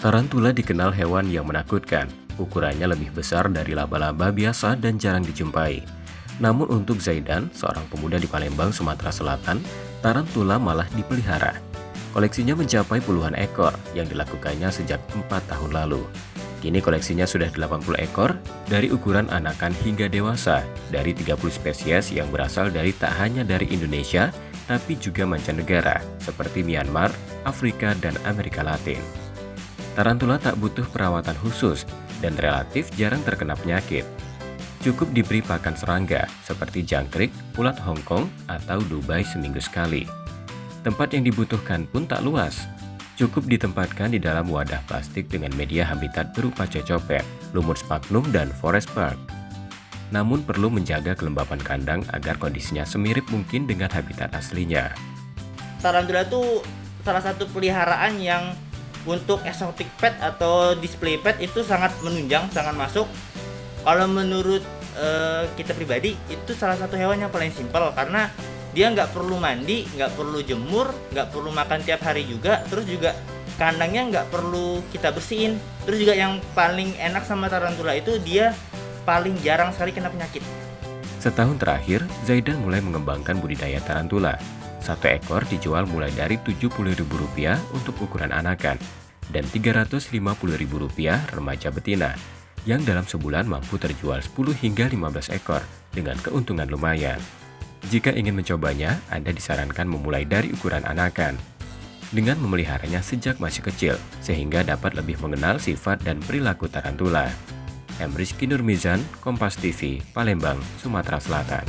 Tarantula dikenal hewan yang menakutkan. Ukurannya lebih besar dari laba-laba biasa dan jarang dijumpai. Namun untuk Zaidan, seorang pemuda di Palembang, Sumatera Selatan, tarantula malah dipelihara. Koleksinya mencapai puluhan ekor yang dilakukannya sejak 4 tahun lalu. Kini koleksinya sudah 80 ekor dari ukuran anakan hingga dewasa dari 30 spesies yang berasal dari tak hanya dari Indonesia, tapi juga mancanegara seperti Myanmar, Afrika, dan Amerika Latin. Tarantula tak butuh perawatan khusus dan relatif jarang terkena penyakit. Cukup diberi pakan serangga seperti jangkrik, ulat Hongkong, atau Dubai seminggu sekali. Tempat yang dibutuhkan pun tak luas. Cukup ditempatkan di dalam wadah plastik dengan media habitat berupa cecopet, lumut sphagnum, dan forest bark. Namun perlu menjaga kelembapan kandang agar kondisinya semirip mungkin dengan habitat aslinya. Tarantula itu salah satu peliharaan yang untuk exotic pet atau display pet itu sangat menunjang, sangat masuk. Kalau menurut kita pribadi, itu salah satu hewan yang paling simpel karena dia nggak perlu mandi, nggak perlu jemur, nggak perlu makan tiap hari juga. Terus juga kandangnya nggak perlu kita bersihin. Terus juga yang paling enak sama tarantula itu dia paling jarang sekali kena penyakit. Setahun terakhir, Zaidan mulai mengembangkan budidaya tarantula. Satu ekor dijual mulai dari Rp70.000 untuk ukuran anakan dan Rp350.000 remaja betina, yang dalam sebulan mampu terjual 10 hingga 15 ekor dengan keuntungan lumayan. Jika ingin mencobanya, Anda disarankan memulai dari ukuran anakan dengan memeliharanya sejak masih kecil, sehingga dapat lebih mengenal sifat dan perilaku tarantula. Rizky Nurmizan, Kompas TV, Palembang, Sumatera Selatan.